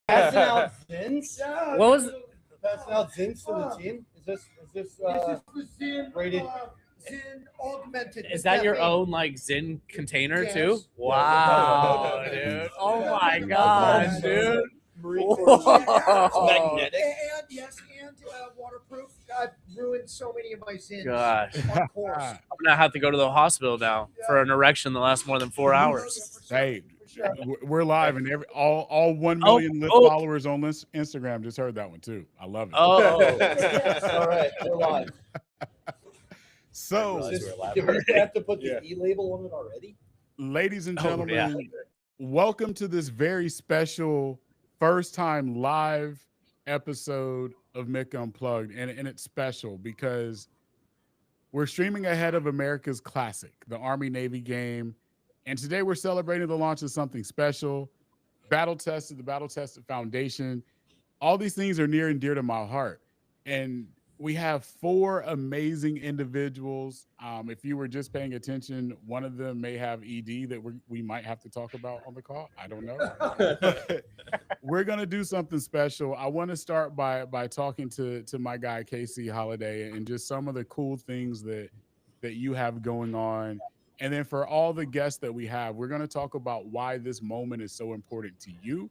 passing out Zins? Yeah, What was Passing out Zins to the team? Is this this is the Zin rated? Zin augmented. is with that your caffeine. own like Zin container Yes. too? Yes. Wow, Yeah. dude! Oh Yeah. my Yeah. gosh, Yeah. dude! Marine Corps. Whoa. Magnetic. And yes, and waterproof. I've ruined so many of my Zins Gosh. on course. I'm gonna have to go to the hospital now for an erection that lasts more than 4 hours. Hey, For sure. we're live, and all 1 Oh, million lit oh. followers on Instagram just heard that one too. I love it. Oh, All right, we're live. So, Did we have to put the Yeah. E label on it already? ladies and Oh, gentlemen, yeah. welcome to this very special first time live episode of Mick Unplugged. And it's special because we're streaming ahead of America's Classic, the Army Navy game. And today we're celebrating the launch of something special, Battle Tested, the Battle Tested Foundation. All these things are near and dear to my heart. And we have 4 amazing individuals. If you were just paying attention, one of them may have ED that we might have to talk about on the call. I don't know. We're going to do something special. I want to start by talking to my guy, Casey Holiday, and just some of the cool things that you have going on. And then for all the guests that we have, we're going to talk about why this moment is so important to you.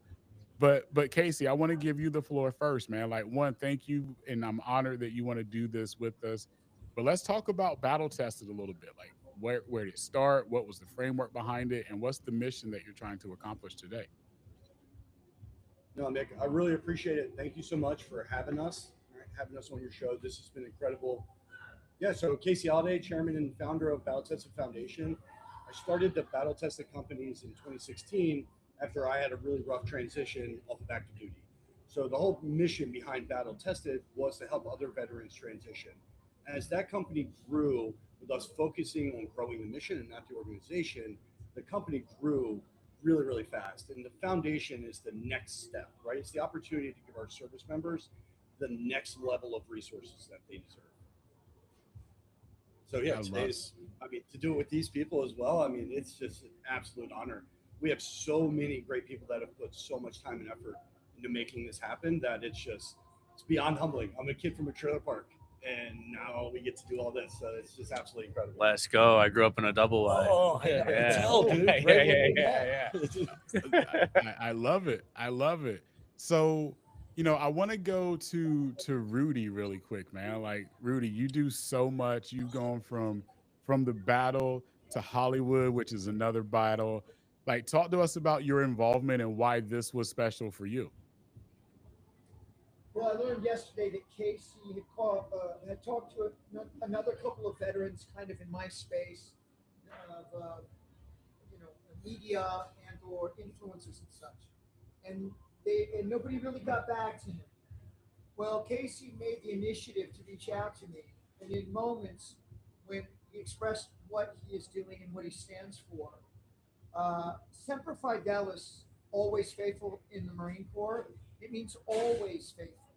But Casey, I want to give you the floor first, man. Like, one, thank you, and I'm honored that you want to do this with us. But let's talk about Battle Tested a little bit. Like, where did it start? What was the framework behind it? And what's the mission that you're trying to accomplish today? No, Mick, I really appreciate it. Thank you so much for having us on your show. This has been incredible. Yeah, so Casey Holiday, chairman and founder of Battle Tested Foundation. I started the Battle Tested companies in 2016 after I had a really rough transition off of active duty. So the whole mission behind Battle Tested was to help other veterans transition. As that company grew, with us focusing on growing the mission and not the organization, the company grew really, really fast. And the foundation is the next step, right? It's the opportunity to give our service members the next level of resources that they deserve. So yeah, to do it with these people as well, I mean, it's just an absolute honor. We have so many great people that have put so much time and effort into making this happen that it's beyond humbling. I'm a kid from a trailer park, and now we get to do all this. So it's just absolutely incredible. Let's go! I grew up in a double wide. Oh, Yeah. tell, dude. Yeah. I love it. I love it. So, I want to go to Rudy really quick, man. Like, Rudy, you do so much. You've gone from the battle to Hollywood, which is another battle. Like, talk to us about your involvement and why this was special for you. Well, I learned yesterday that Casey had talked to another couple of veterans, kind of in my space, of media and/or influencers and such, and nobody really got back to him. Well, Casey made the initiative to reach out to me, and in moments when he expressed what he is doing and what he stands for. Semper Fidelis, always faithful in the Marine Corps. It means always faithful,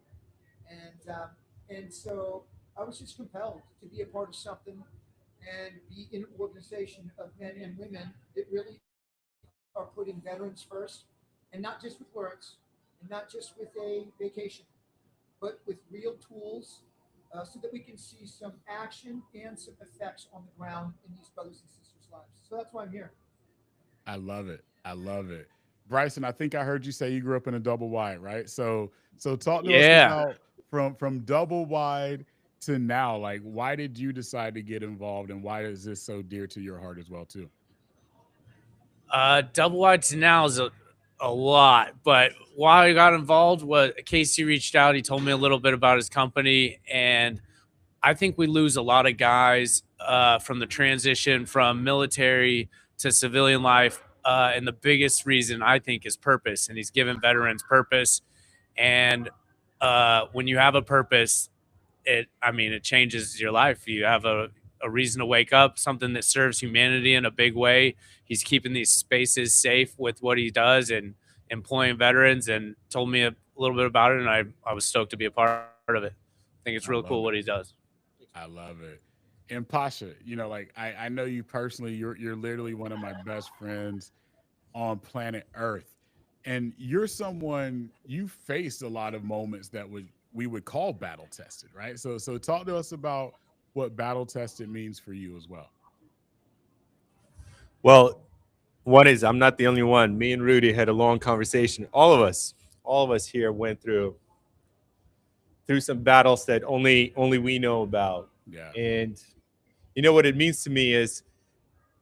and so I was just compelled to be a part of something and be in an organization of men and women that really are putting veterans first, and not just with words, and not just with a vacation, but with real tools, so that we can see some action and some effects on the ground in these brothers and sisters' lives. So that's why I'm here. I love it. I love it. Bryson, I think I heard you say you grew up in a double wide, right? So talk to us about from double wide to now. Like, why did you decide to get involved, and why is this so dear to your heart as well, too? Double wide to now is a lot, but why I got involved was Casey reached out. He told me a little bit about his company, and I think we lose a lot of guys from the transition from military to civilian life. And the biggest reason I think is purpose, and he's given veterans purpose. And when you have a purpose, it changes your life. You have a reason to wake up, something that serves humanity in a big way. He's keeping these spaces safe with what he does and employing veterans, and told me a little bit about it. And I was stoked to be a part of it. I think it's real cool what he does. I love it. And Pasha, I know you personally. You're literally one of my best friends on planet Earth. And you're someone, you faced a lot of moments that we would call battle tested, right? So talk to us about what battle tested means for you as well. Well, one is I'm not the only one. Me and Rudy had a long conversation. All of us here went through some battles that only we know about. Yeah. And you know what it means to me is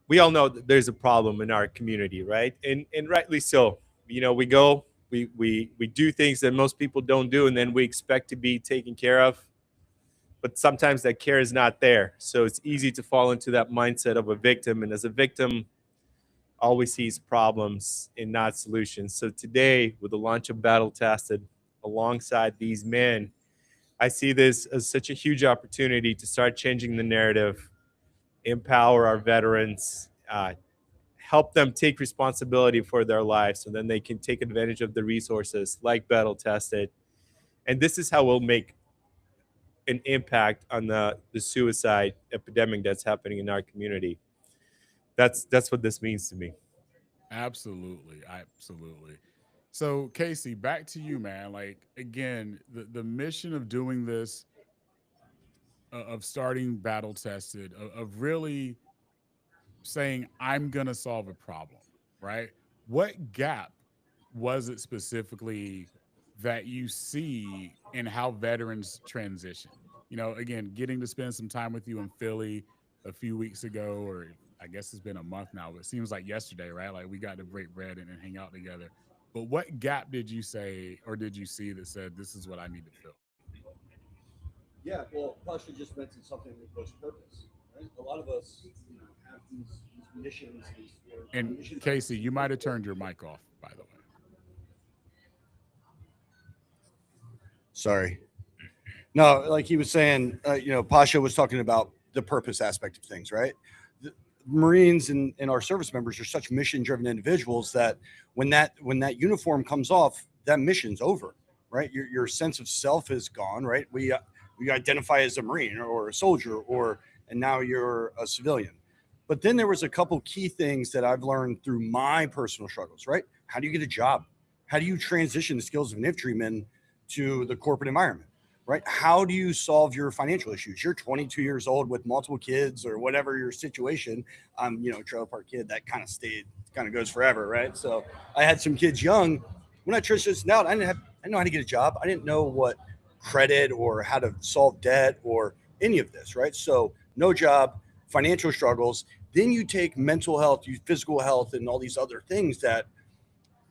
we all know that there's a problem in our community, right? And rightly so. You know, we go, we do things that most people don't do, and then we expect to be taken care of. But sometimes that care is not there. So it's easy to fall into that mindset of a victim. And as a victim, always sees problems and not solutions. So today, with the launch of Battle Tested alongside these men, I see this as such a huge opportunity to start changing the narrative, empower our veterans, help them take responsibility for their lives so then they can take advantage of the resources like Battle Tested. And this is how we'll make an impact on the suicide epidemic that's happening in our community. That's what this means to me. Absolutely. Absolutely. So Casey, back to you, man. Like again, the mission of doing this, of starting Battle Tested, of really saying I'm gonna solve a problem, right? What gap was it specifically that you see in how veterans transition? You know, again, getting to spend some time with you in Philly a few weeks ago, or I guess it's been a month now, but it seems like yesterday, right? Like we got to break bread and hang out together. But what gap did you say or did you see that said this is what I need to fill? Yeah, well, Pasha just mentioned something with post purpose. Right? A lot of us, have these missions. And missions Casey, you might have turned your mic off, by the way. Sorry. No, like he was saying, Pasha was talking about the purpose aspect of things, right? The Marines and our service members are such mission-driven individuals that when that uniform comes off, that mission's over, right? Your sense of self is gone, right? We identify as a Marine or a soldier, and now you're a civilian. But then there was a couple key things that I've learned through my personal struggles, right? How do you get a job? How do you transition the skills of an infantryman to the corporate environment, right? How do you solve your financial issues? You're 22 years old with multiple kids or whatever your situation. Trailer park kid, that kind of goes forever, right? So I had some kids young. When I transitioned out, I didn't know how to get a job. I didn't know what credit or how to solve debt or any of this, right? So no job, financial struggles. Then you take mental health, physical health, and all these other things that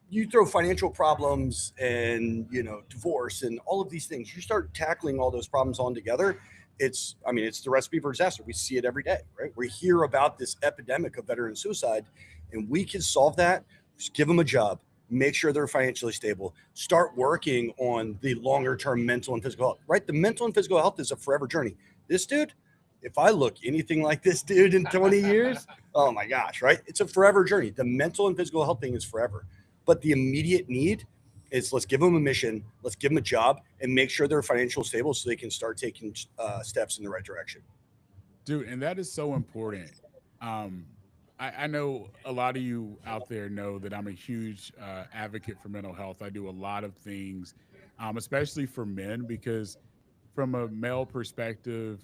you throw financial problems and divorce and all of these things. You start tackling all those problems on together. It's the recipe for disaster. We see it every day, right? We hear about this epidemic of veteran suicide, and we can solve that. Just give them a job, make sure they're financially stable, start working on the longer term mental and physical health, right? The mental and physical health is a forever journey. This dude, if I look anything like this dude in 20 years, oh my gosh, right? It's a forever journey. The mental and physical health thing is forever. But the immediate need is let's give them a mission, let's give them a job, and make sure they're financially stable so they can start taking steps in the right direction. Dude, and that is so important. I know a lot of you out there know that I'm a huge advocate for mental health. I do a lot of things, especially for men, because from a male perspective,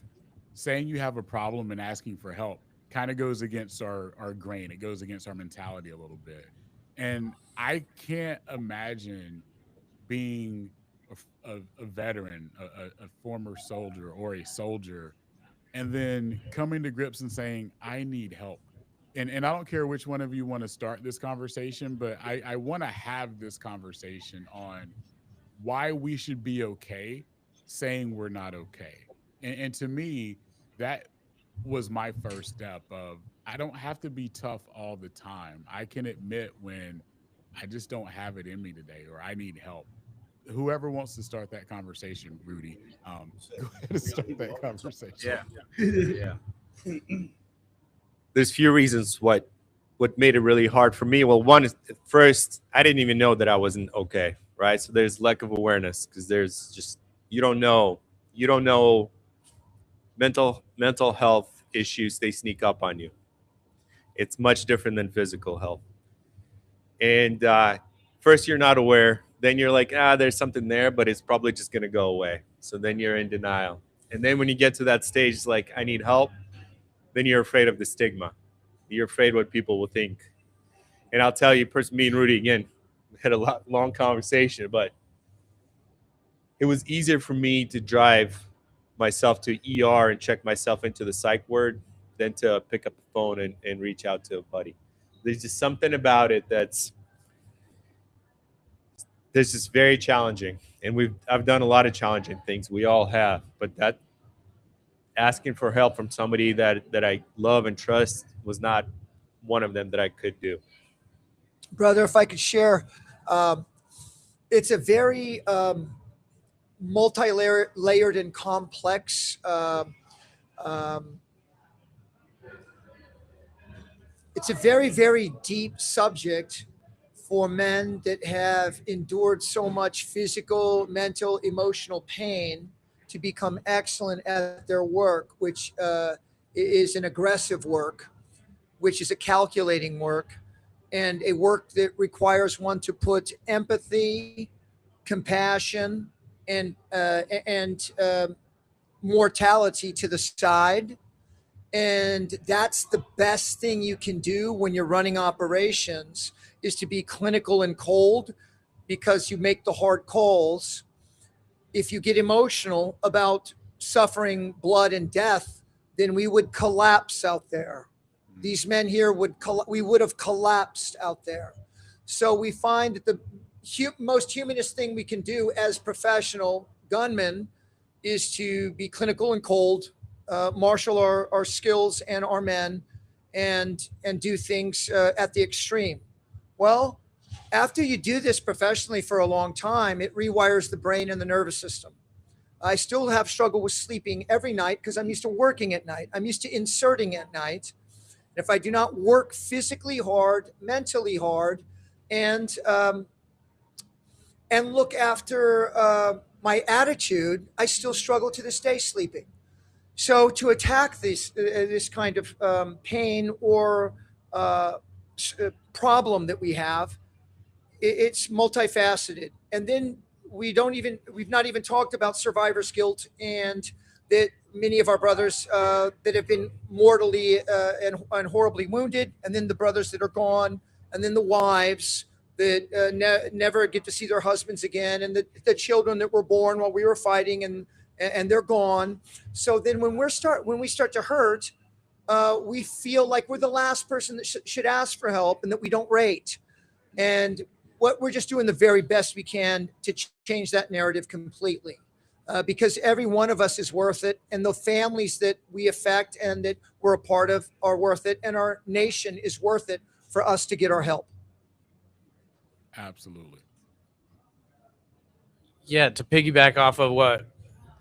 saying you have a problem and asking for help kind of goes against our grain. It goes against our mentality a little bit. And I can't imagine being a veteran, a former soldier or a soldier, and then coming to grips and saying, I need help. And I don't care which one of you want to start this conversation, but I want to have this conversation on why we should be okay saying we're not okay. And to me, that was my first step of I don't have to be tough all the time. I can admit when I just don't have it in me today or I need help. Whoever wants to start that conversation, Rudy, go ahead and start that conversation. Yeah. There's few reasons what made it really hard for me. Well, one is at first I didn't even know that I wasn't okay, right? So there's lack of awareness because there's just you don't know mental health issues, they sneak up on you. It's much different than physical health. And first you're not aware, then you're like, there's something there, but it's probably just going to go away. So then you're in denial. And then when you get to that stage, like, I need help, then you're afraid of the stigma. You're afraid what people will think. And I'll tell you, me and Rudy, again, we had a long conversation, but it was easier for me to drive myself to ER and check myself into the psych ward than to pick up the phone and reach out to a buddy. There's just something about it that's just very challenging. And I've done a lot of challenging things. We all have, but that asking for help from somebody that I love and trust was not one of them that I could do. Brother, if I could share, it's a very multi-layered and complex it's a very, very deep subject for men that have endured so much physical, mental, emotional pain to become excellent at their work, which is an aggressive work, which is a calculating work, and a work that requires one to put empathy, compassion, and mortality to the side. And that's the best thing you can do when you're running operations, is to be clinical and cold, because you make the hard calls. If you get emotional about suffering blood and death, then we would collapse out there. These men here we would have collapsed out there. So we find that the most humanist thing we can do as professional gunmen is to be clinical and cold, marshal our skills and our men, and do things at the extreme. Well, after you do this professionally for a long time, it rewires the brain and the nervous system. I still have struggle with sleeping every night because I'm used to working at night. I'm used to inserting at night. And if I do not work physically hard, mentally hard, and look after my attitude, I still struggle to this day sleeping. So to attack this kind of pain or problem that we have, it's multifaceted. And then we've not even talked about survivor's guilt, and that many of our brothers that have been mortally and horribly wounded, and then the brothers that are gone, and then the wives that never get to see their husbands again, and the children that were born while we were fighting, and they're gone. So then when we start to hurt, we feel like we're the last person that should ask for help, and that we don't rate. And what we're just doing the very best we can to change that narrative completely, because every one of us is worth it, and the families that we affect and that we're a part of are worth it, and our nation is worth it for us to get our help. Absolutely. Yeah, to piggyback off of what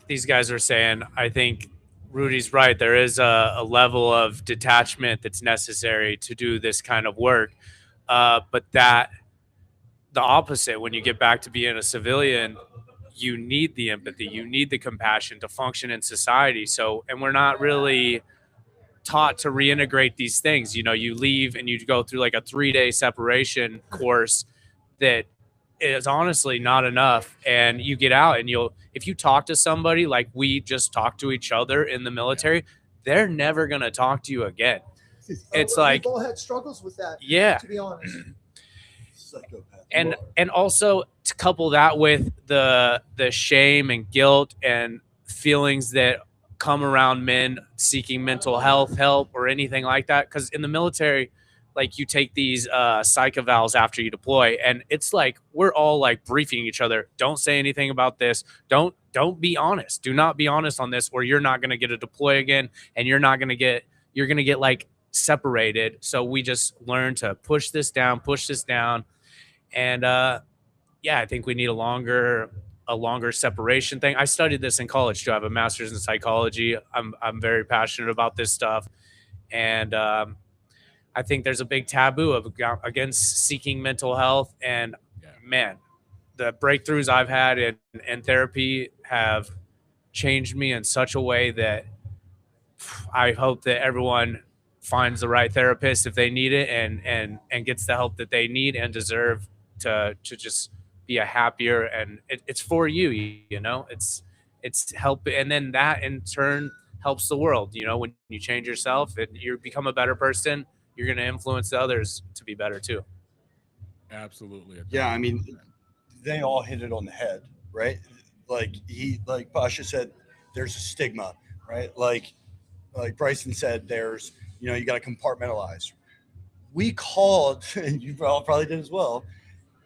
these guys are saying, I think Rudy's right. There is a level of detachment that's necessary to do this kind of work. But the opposite, when you get back to being a civilian, you need the empathy, you need the compassion to function in society. So, and we're not really taught to reintegrate these things. You know, you leave and you go through like a 3-day separation course that is honestly not enough. And you get out and if you talk to somebody like we just talk to each other in the military, they're never going to talk to you again. It's like, we've all had struggles with that. Yeah. To be honest. And also to couple that with the shame and guilt and feelings that come around men seeking mental health help or anything like that. Because in the military, like, you take these psych evals after you deploy, and it's like we're all like briefing each other. Don't say anything about this. Don't be honest. Do not be honest on this, or you're not going to get a deploy again, and you're going to get like separated. So we just learn to push this down. And yeah, I think we need a longer separation thing. I studied this in college too. I have a master's in psychology. I'm very passionate about this stuff, and I think there's a big taboo against seeking mental health. And man, the breakthroughs I've had in therapy have changed me in such a way that I hope that everyone finds the right therapist if they need it, and gets the help that they need and deserve to just be a happier, and it's for you, you know, it's help, and then that in turn helps the world. You know, when you change yourself and you become a better person, you're going to influence others to be better too. Absolutely. Yeah, I mean, they all hit it on the head, right? Like Pasha said, there's a stigma, right? Like Bryson said, there's, you know, you got to compartmentalize. We called, and you all probably did as well.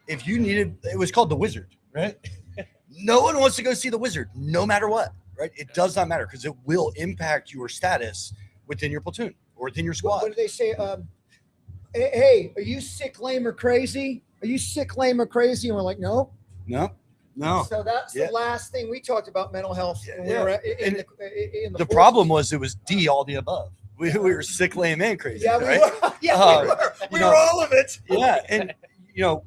If you needed, it was called the Wizard, right? No one wants to go see the Wizard, no matter what, right? It does not matter because it will impact your status within your platoon or within your squad. What do they say? Hey, are you sick, lame, or crazy? Are you sick, lame, or crazy? And we're like, no. No. So that's the last thing we talked about mental health. Yeah, when we were in the The problem was it was D, all the above. We were sick, lame, and crazy. Yeah, right? we were. Yeah, we were. We were all of it. Yeah, and you know,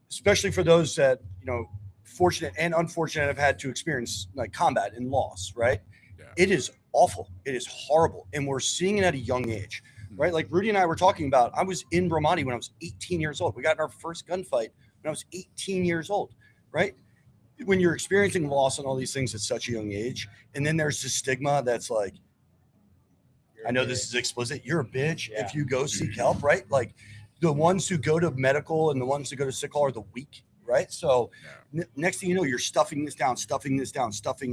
especially for those that, you know, fortunate and unfortunate have had to experience like combat and loss, right? Yeah. It is awful. It is horrible, and we're seeing it at a young age, right? Like Rudy and I were talking about. I was in Brahmati when I was 18 years old. We got in our first gunfight when I was 18 years old, right? When you're experiencing loss and all these things at such a young age, and then there's this stigma that's like, I know this is explicit, you're a bitch if you go seek help, right? Like the ones who go to medical and the ones who go to sick hall are the weak, right? So next thing you know, you're stuffing this down, stuffing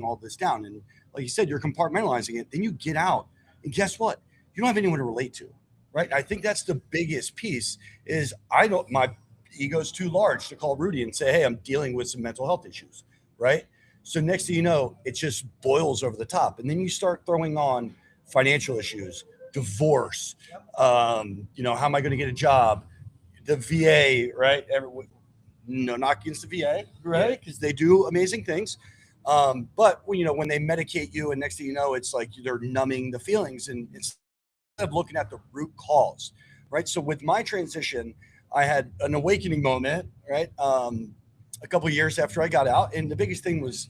all this down. And like you said, you're compartmentalizing it. Then you get out and guess what? You don't have anyone to relate to, right? I think that's the biggest piece is my ego's too large to call Rudy and say, hey, I'm dealing with some mental health issues, right? So next thing you know, it just boils over the top. And then you start throwing on financial issues, divorce, you know, how am I going to get a job? The VA, right? No knock against the VA, right? Because they do amazing things. But when, you know, when they medicate you and next thing you know, it's like they're numbing the feelings and instead of looking at the root cause, right? So with my transition, I had an awakening moment, right? A couple of years after I got out. And the biggest thing was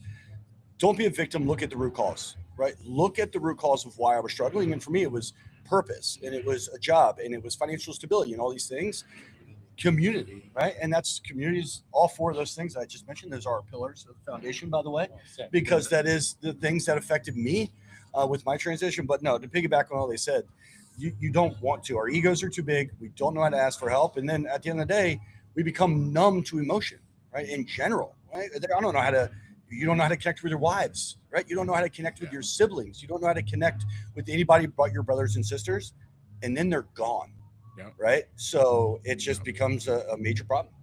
don't be a victim, look at the root cause, right? Look at the root cause of why I was struggling. And for me, it was purpose and it was a job and it was financial stability and all these things, community, right? And that's communities, all four of those things I just mentioned. Those are our pillars of the foundation, by the way, because that is the things that affected me with my transition. But no, to piggyback on all they said, you don't want to. Our egos are too big. We don't know how to ask for help. And then at the end of the day, we become numb to emotion, right? In general, right? You don't know how to connect with your wives, right? You don't know how to connect with your siblings. You don't know how to connect with anybody but your brothers and sisters. And then they're gone, right? So it just becomes a major problem.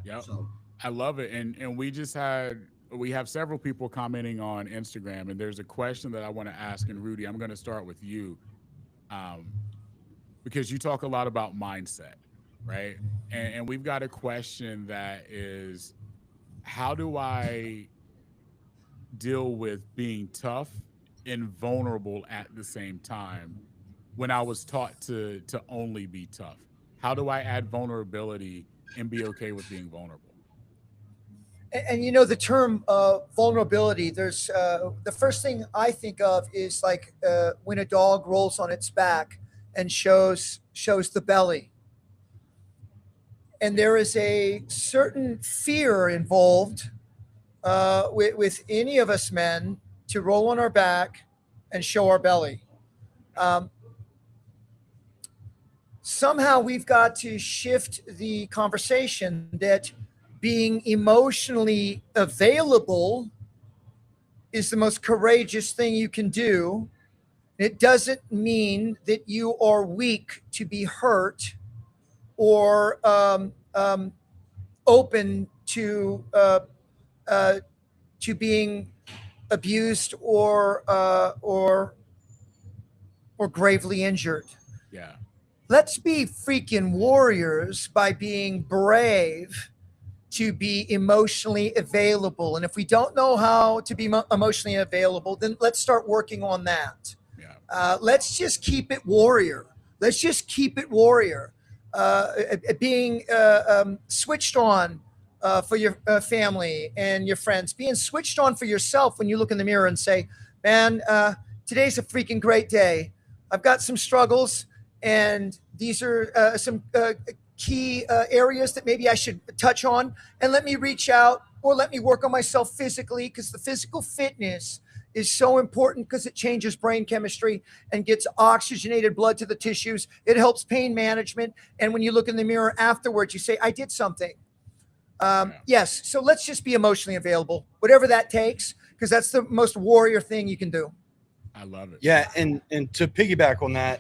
Yeah, so. I love it. And we have several people commenting on Instagram, and there's a question that I want to ask. And Rudy, I'm going to start with you. Because you talk a lot about mindset, right? And we've got a question that is, how do I deal with being tough and vulnerable at the same time when I was taught to only be tough? How do I add vulnerability and be okay with being vulnerable? And you know, the term vulnerability, there's the first thing I think of is like when a dog rolls on its back and shows the belly. And there is a certain fear involved with any of us men to roll on our back and show our belly. Somehow we've got to shift the conversation that being emotionally available is the most courageous thing you can do. It doesn't mean that you are weak to be hurt or open to being abused or gravely injured. Yeah. Let's be freaking warriors by being brave to be emotionally available. And if we don't know how to be emotionally available, then let's start working on that. Yeah. Let's just keep it warrior. Let's just keep it warrior. Being switched on for your family and your friends, being switched on for yourself when you look in the mirror and say, man, today's a freaking great day. I've got some struggles and these are some key areas that maybe I should touch on, and let me reach out or let me work on myself physically, because the physical fitness is so important because it changes brain chemistry and gets oxygenated blood to the tissues. It helps pain management. And when you look in the mirror afterwards, you say, I did something. Yes. So let's just be emotionally available, whatever that takes, because that's the most warrior thing you can do. I love it. Yeah, and to piggyback on that,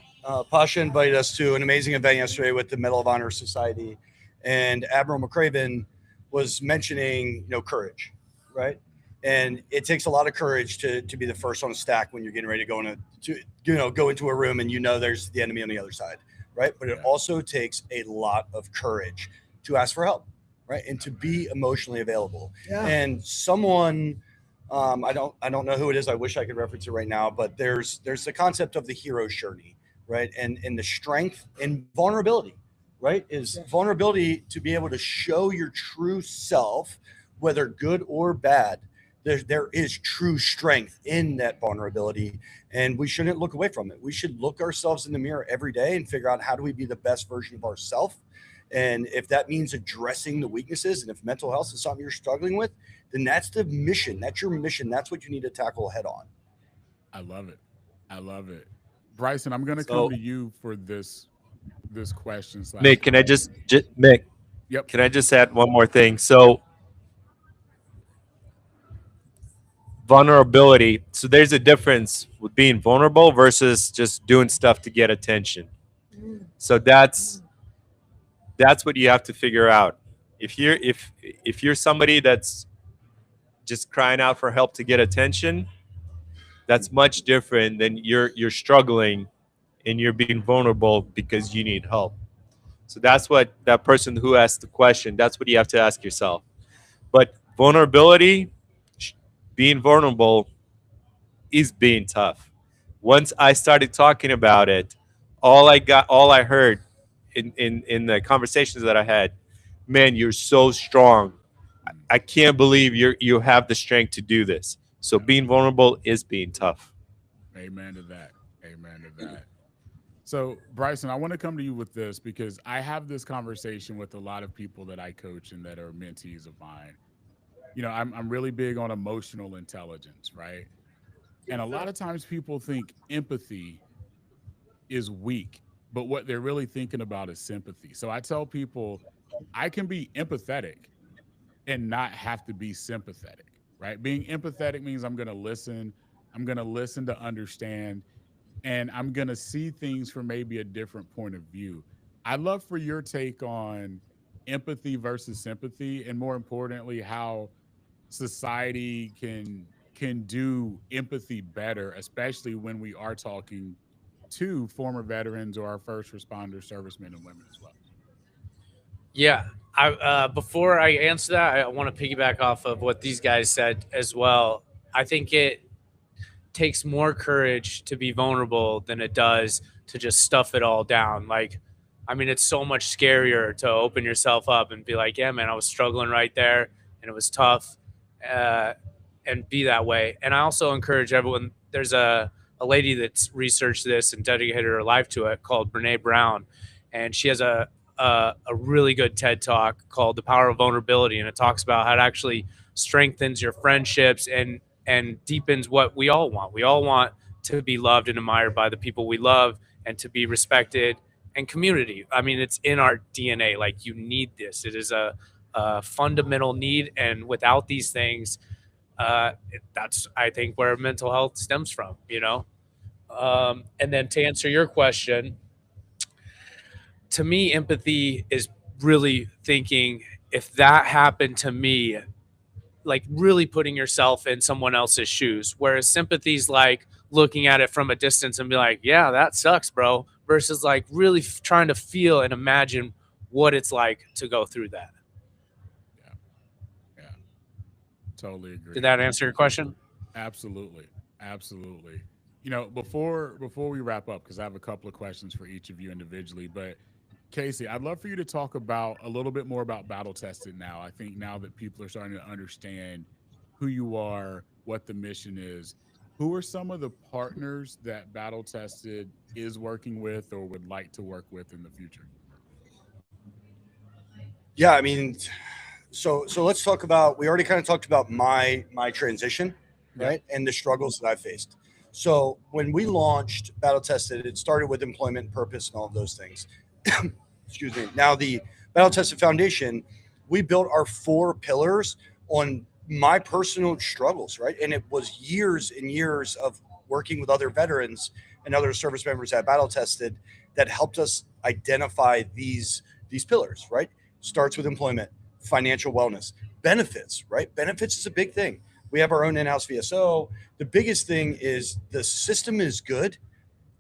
Pasha invited us to an amazing event yesterday with the Medal of Honor Society, and Admiral McCraven was mentioning, courage, right? And it takes a lot of courage to be the first on a stack when you're getting ready to go into a room and there's the enemy on the other side, right? But it also takes a lot of courage to ask for help, right? And to be emotionally available. Yeah. And someone, I don't know who it is. I wish I could reference it right now, but there's the concept of the hero's journey, right? And the strength and vulnerability, right? Is vulnerability to be able to show your true self, whether good or bad. There is true strength in that vulnerability, and we shouldn't look away from it. We should look ourselves in the mirror every day and figure out how do we be the best version of ourselves. And if that means addressing the weaknesses, and if mental health is something you're struggling with, then that's the mission. That's your mission. That's what you need to tackle head on. I love it. I love it. Bryson, I'm going to come to you for this question. Mick, can I just Mick? Yep. Can I just add one more thing? So vulnerability. So there's a difference with being vulnerable versus just doing stuff to get attention. So that's what you have to figure out. If you're somebody that's just crying out for help to get attention, that's much different than you're struggling and you're being vulnerable because you need help. So that's what that person who asked the question, that's what you have to ask yourself. But vulnerability, being vulnerable is being tough. Once I started talking about it, all I heard in the conversations that I had, man, you're so strong. I can't believe you have the strength to do this. So being vulnerable is being tough. Amen to that. Amen to that. So Bryson, I want to come to you with this because I have this conversation with a lot of people that I coach and that are mentees of mine. I'm really big on emotional intelligence, right? And a lot of times people think empathy is weak, but what they're really thinking about is sympathy. So I tell people I can be empathetic and not have to be sympathetic, right? Being empathetic means I'm going to listen. I'm going to listen to understand, and I'm going to see things from maybe a different point of view. I'd love for your take on empathy versus sympathy, and more importantly, how society can do empathy better, especially when we are talking to former veterans or our first responder servicemen and women as well. Yeah. Before I answer that, I want to piggyback off of what these guys said as well. I think it takes more courage to be vulnerable than it does to just stuff it all down. It's so much scarier to open yourself up and be like, yeah, man, I was struggling right there and it was tough, and be that way. And I also encourage everyone, there's a lady that's researched this and dedicated her life to it called Brene Brown. And she has a really good TED talk called The Power of Vulnerability. And it talks about how it actually strengthens your friendships and deepens what we all want. We all want to be loved and admired by the people we love and to be respected, and community. It's in our DNA. You need this. It is a fundamental need. And without these things, that's, I think, where mental health stems from, And then to answer your question, to me, empathy is really thinking, if that happened to me, really putting yourself in someone else's shoes. Whereas sympathy is looking at it from a distance and be like, yeah, that sucks, bro. Versus really trying to feel and imagine what it's like to go through that. Yeah. Totally agree. Did that answer your question? Absolutely. Absolutely. Before we wrap up, because I have a couple of questions for each of you individually, but Casey, I'd love for you to talk about a little bit more about Battle Tested now. I think now that people are starting to understand who you are, what the mission is, who are some of the partners that Battle Tested is working with or would like to work with in the future? Yeah, I mean, so let's talk about. We already kind of talked about my transition, Yeah. right, and the struggles that I faced. So when we launched Battle Tested, it started with employment, purpose, and all of those things. Excuse me. Now the Battle Tested Foundation, we built our 4 pillars on my personal struggles, right, and it was years and years of working with other veterans and other service members at Battle Tested that helped us identify these pillars, right? Starts with employment, financial wellness, benefits, right? Benefits is a big thing. We have our own in-house VSO. The biggest thing is the system is good.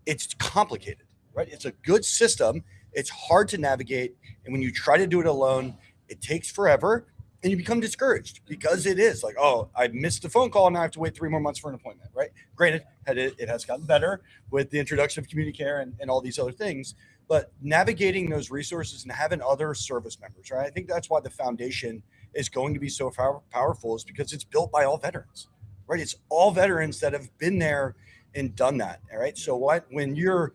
It's complicated, right? It's a good system. It's hard to navigate. And when you try to do it alone, it takes forever and you become discouraged because it is like, oh, I missed a phone call and I have to wait 3 more months for an appointment, right? Granted, it has gotten better with the introduction of community care and all these other things, but navigating those resources and having other service members, right? I think that's why the foundation is going to be so powerful, is because it's built by all veterans, right? It's all veterans that have been there and done that. All right. So when you're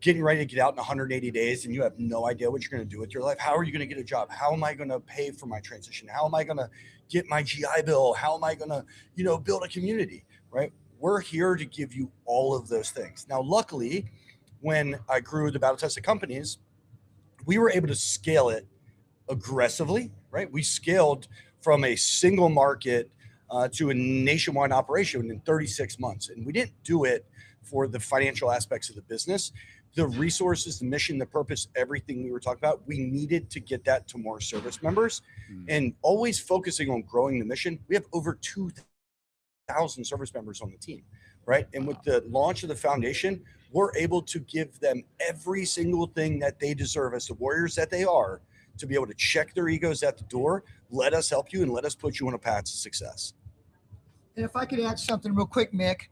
getting ready to get out in 180 days and you have no idea what you're going to do with your life, how are you going to get a job? How am I going to pay for my transition? How am I going to get my GI Bill? How am I going to, build a community, right? We're here to give you all of those things. Now, luckily, when I grew the Battle Tested companies, we were able to scale it aggressively, right? We scaled from a single market to a nationwide operation in 36 months. And we didn't do it for the financial aspects of the business. The resources, the mission, the purpose, everything we were talking about, we needed to get that to more service members and always focusing on growing the mission. We have over 2,000 service members on the team, right? And with the launch of the foundation, we're able to give them every single thing that they deserve as the warriors that they are, to be able to check their egos at the door, let us help you, and let us put you on a path to success. And if I could add something real quick, Mick,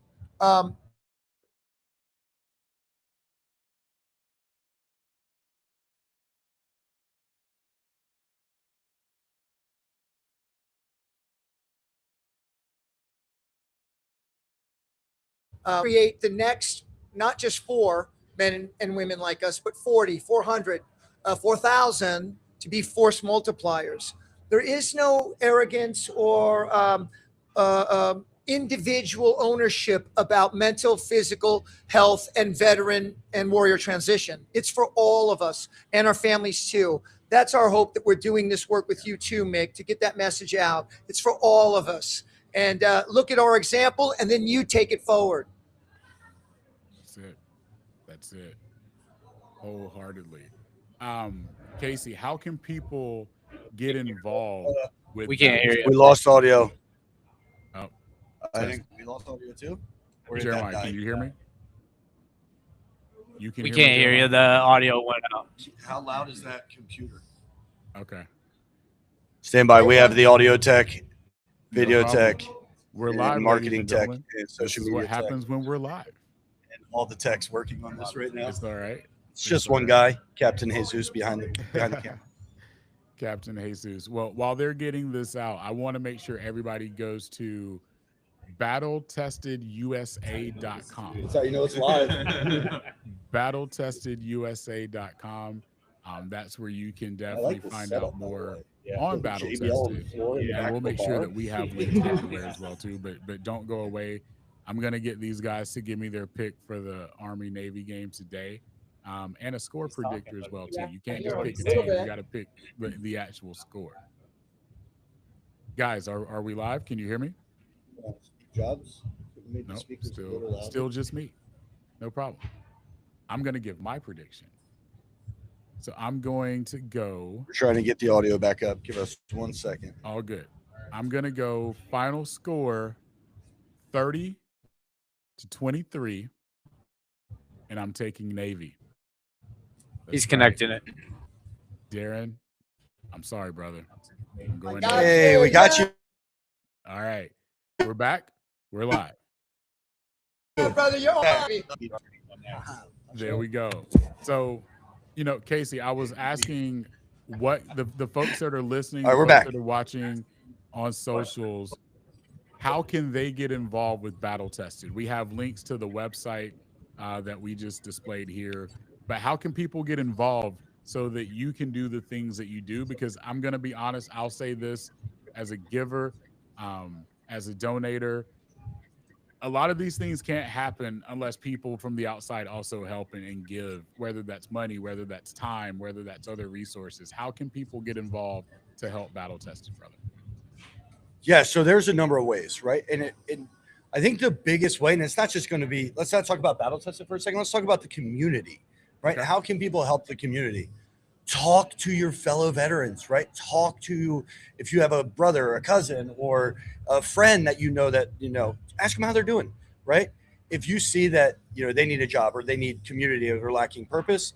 create the next, not just 4 men and women like us, but 40, 400, 4,000 to be force multipliers. There is no arrogance or individual ownership about mental, physical health, and veteran and warrior transition. It's for all of us and our families too. That's our hope, that we're doing this work with you too, Mick, to get that message out. It's for all of us. And look at our example, and then you take it forward. That's it. Wholeheartedly. Casey, how can people get involved with We can't hear you. We lost audio. Oh, I think we lost audio too. Or did that Jeremiah, die? can you hear me? You can We hear me, can't hear you. The Jeremiah? audio went out. How loud is that computer? Okay. Stand by. We have the audio tech, video No problem. tech, We're and live, ladies marketing and tech, gentlemen. and This social is media what tech, happens when we're live. and all the techs working on this right now. It's all right. It's just one guy, Captain Jesus, behind the camera. Captain Jesus. Well, while they're getting this out, I want to make sure everybody goes to battletestedusa.com. That's how you know it's live. Battletestedusa.com. That's where you can I definitely like the find setup, out by the more way. on JBL Battle on the Tested. floor in the And back we'll of the make sure bar. that we have links everywhere as well too. But don't go away. I'm gonna get these guys to give me their pick for the Army Navy game today, and a score predictor as well too. You can't just pick a team; you got to pick the actual score. Guys, are we live? Can you hear me? Jobs. Maybe No, speakers a little louder. still just me. No problem. I'm gonna give my prediction. So I'm going to go. We're trying to get the audio back up. Give us 1 second. All good. I'm gonna go final score 30-23, and I'm taking Navy. He's connecting it. Darren, I'm sorry, brother. I'm going. Hey, we got you. All right, we're back. We're live. Brother, you're on. There we go. So, Casey, I was asking what the folks that are listening, All right, we're folks back. that are watching on socials, how can they get involved with Battle Tested? We have links to the website that we just displayed here, but how can people get involved so that you can do the things that you do. Because I'm going to be honest, I'll say this as a giver, as a donator, a lot of these things can't happen unless people from the outside also help and give, whether that's money, whether that's time, whether that's other resources. How can people get involved to help Battle Tested, brother? Yeah, so there's a number of ways, right? And I think the biggest way, and it's not just going to be, let's not talk about Battle Tested for a second. Let's talk about the community, right? Okay. How can people help the community? Talk to your fellow veterans, right? Talk to, if you have a brother or a cousin or a friend that ask them how they're doing, right? If you see that, they need a job or they need community or they're lacking purpose,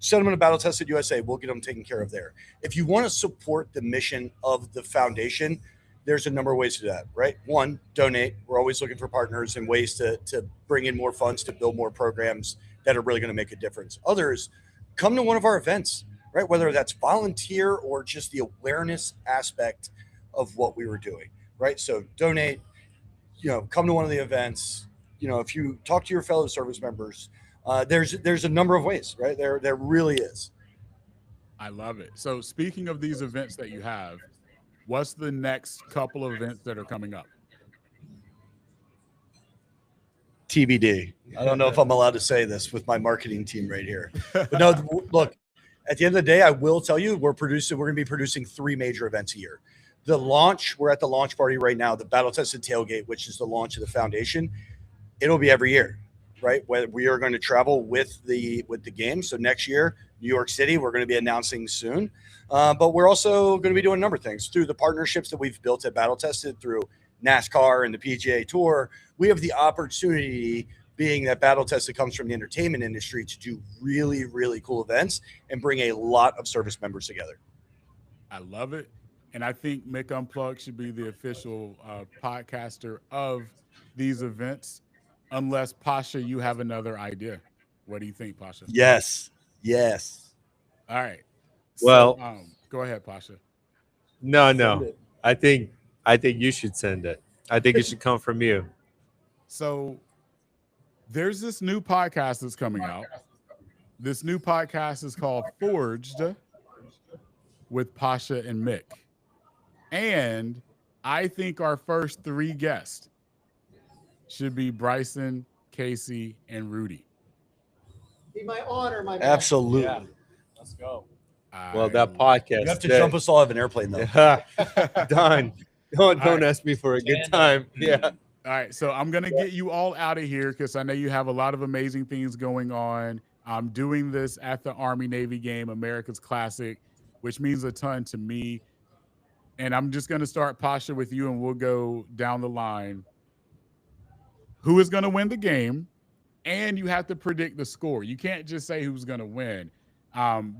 send them to Battle Tested USA. We'll get them taken care of there. If you want to support the mission of the foundation, there's a number of ways to do that, right? One, donate. We're always looking for partners and ways to bring in more funds to build more programs that are really going to make a difference. Others, come to one of our events, right? Whether that's volunteer or just the awareness aspect of what we were doing, right? So donate, come to one of the events. If you talk to your fellow service members, there's a number of ways, right? There really is. I love it. So speaking of these events that you have, what's the next couple of events that are coming up? TBD. I don't know if I'm allowed to say this with my marketing team right here. But no, look, at the end of the day, I will tell you we're going to be producing 3 major events a year. The launch, we're at the launch party right now, the Battle Tested Tailgate, which is the launch of the foundation. It'll be every year, right? Where we are going to travel with the game. So next year, New York City, we're going to be announcing soon. But we're also going to be doing a number of things through the partnerships that we've built at Battle Tested through NASCAR and the PGA Tour. We have the opportunity, being that Battle Tested comes from the entertainment industry, to do really, really cool events and bring a lot of service members together. I love it. And I think Mick Unplugged should be the official podcaster of these events, unless, Pasha, you have another idea. What do you think, Pasha? Yes. All right. Well, so, go ahead, Pasha. No. I think you should send it. I think it should come from you. So there's this new podcast that's coming out. This new podcast is called Forged with Pasha and Mick. And I think our first 3 guests should be Bryson, Casey, and Rudy. Be my honor, my man. Absolutely. Yeah. Let's go. Well, that podcast. You have to jump us all off an airplane, though. Done. Don't right. ask me for a good time. Yeah. All right, so I'm going to get you all out of here because I know you have a lot of amazing things going on. I'm doing this at the Army-Navy game, America's Classic, which means a ton to me. And I'm just going to start, Pasha, with you, and we'll go down the line. Who is going to win the game? And you have to predict the score. You can't just say who's going to win,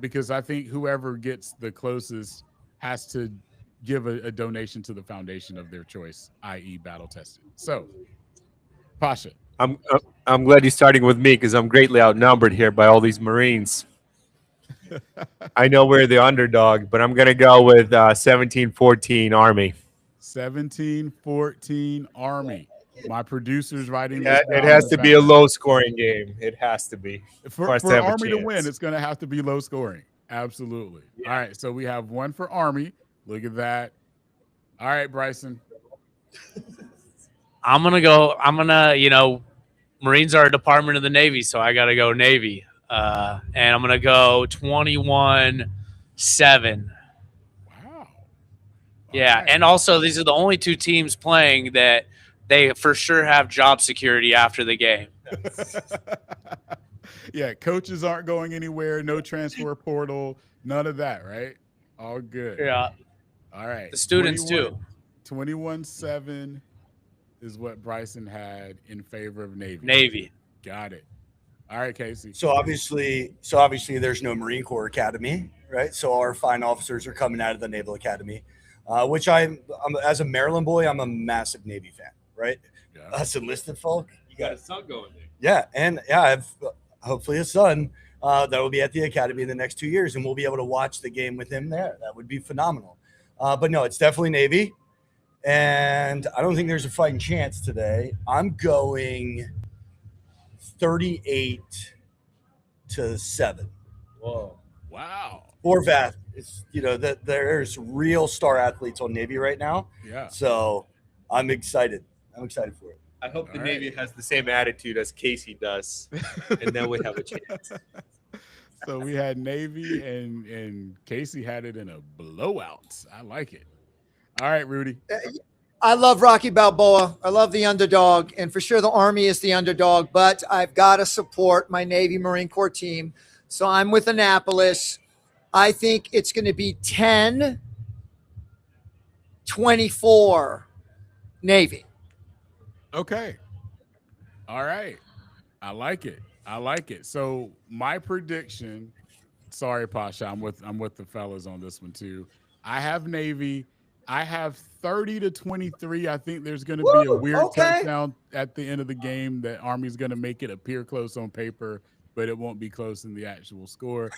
because I think whoever gets the closest has to give a donation to the foundation of their choice, i.e. Battle Tested. So, Pasha. I'm glad you're starting with me because I'm greatly outnumbered here by all these Marines. I know we're the underdog, but I'm going to go with 17-14 Army. 17-14 Army. My producer's writing Yeah, this down. it has to be a low-scoring game. It has to be. For Army to win, it's going to have to be low scoring. Absolutely. Yeah. All right, so we have 1 for Army. Look at that. All right, Bryson. I'm gonna, Marines are a department of the Navy, so I gotta go Navy. And I'm gonna go 21-7. Wow. Yeah, right. and also these are the only 2 teams playing that they for sure have job security after the game. Yeah, coaches aren't going anywhere, no transfer portal, none of that, right? All good. Yeah. All right. The students too. 21-7 is what Bryson had in favor of Navy. Navy. Got it. All right, Casey. So obviously there's no Marine Corps Academy, right? So our fine officers are coming out of the Naval Academy, which I'm as a Maryland boy, I'm a massive Navy fan, right? Yeah. Us enlisted folk. You got a son going there. Yeah, and I have hopefully a son that will be at the academy in the next 2 years, and we'll be able to watch the game with him there. That would be phenomenal. But no, it's definitely Navy, and I don't think there's a fighting chance today. I'm going 38-7. Whoa. Wow. Horvath is, that there's real star athletes on Navy right now. Yeah. So I'm excited. I'm excited for it. I hope the All Navy right. has the same attitude as Casey does, and then we have a chance. So we had Navy and Casey had it in a blowout. I like it. All right, Rudy. I love Rocky Balboa. I love the underdog, and for sure the Army is the underdog, but I've got to support my Navy Marine Corps team. So I'm with Annapolis. I think it's going to be 10-24 Navy. Okay. All right. I like it. I like it. So my prediction, sorry, Pasha, I'm with the fellas on this one too. I have Navy. I have 30-23. I think there's going to be a weird touchdown at the end of the game that Army's going to make it appear close on paper, but it won't be close in the actual score.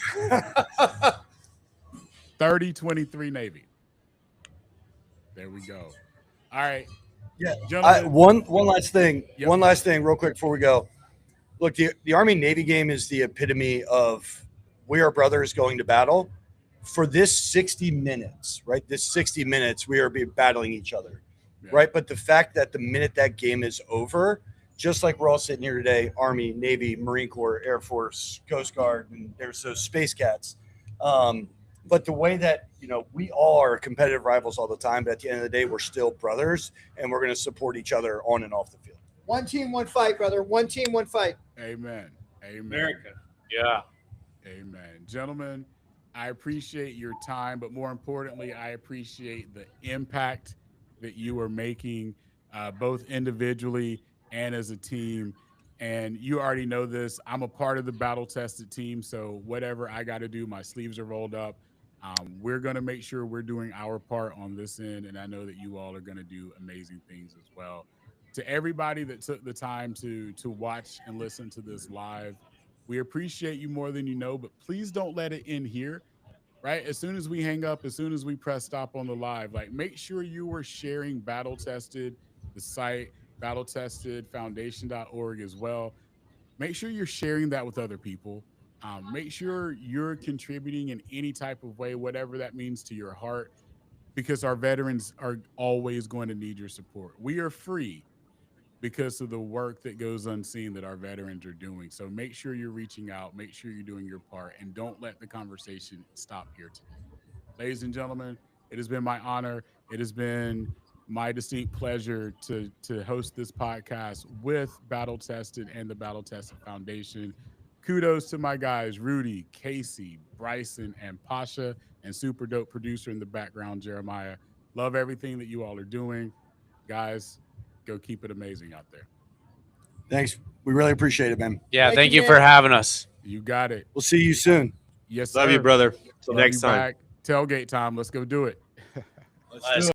30-23 Navy. There we go. All right. Yeah. Gentlemen. One last thing. Yep. One last thing real quick before we go. Look, the Army Navy game is the epitome of we are brothers going to battle. For this 60 minutes, right? This 60 minutes, we are battling each other, Yeah. right? But the fact that the minute that game is over, just like we're all sitting here today, Army, Navy, Marine Corps, Air Force, Coast Guard, and there's those Space Cats. But the way that, we all are competitive rivals all the time, but at the end of the day, we're still brothers, and we're going to support each other on and off the field. One team, one fight, brother. One team, one fight. Amen. Amen. America. Yeah. Amen. Gentlemen, I appreciate your time, but more importantly, I appreciate the impact that you are making, both individually and as a team. And you already know this. I'm a part of the battle-tested team, so whatever I got to do, my sleeves are rolled up. We're going to make sure we're doing our part on this end, and I know that you all are going to do amazing things as well. To everybody that took the time to watch and listen to this live, we appreciate you more than you know, but please don't let it end here, right? As soon as we hang up, as soon as we press stop on the live, make sure you are sharing Battle Tested, the site, battletestedfoundation.org as well. Make sure you're sharing that with other people. Make sure you're contributing in any type of way, whatever that means to your heart, because our veterans are always going to need your support. We are free because of the work that goes unseen that our veterans are doing. So make sure you're reaching out, make sure you're doing your part, and don't let the conversation stop here today. Ladies and gentlemen, it has been my honor. It has been my distinct pleasure to host this podcast with Battle Tested and the Battle Tested Foundation. Kudos to my guys, Rudy, Casey, Bryson, and Pasha, and super dope producer in the background, Jeremiah. Love everything that you all are doing. Guys, go keep it amazing out there. Thanks. We really appreciate it, man. Yeah, thank you, you for man. having us. You got it. We'll see you soon. Yes, Love sir. you, brother. Till Love next you time. back. Tailgate time. Let's go do it. Let's do it.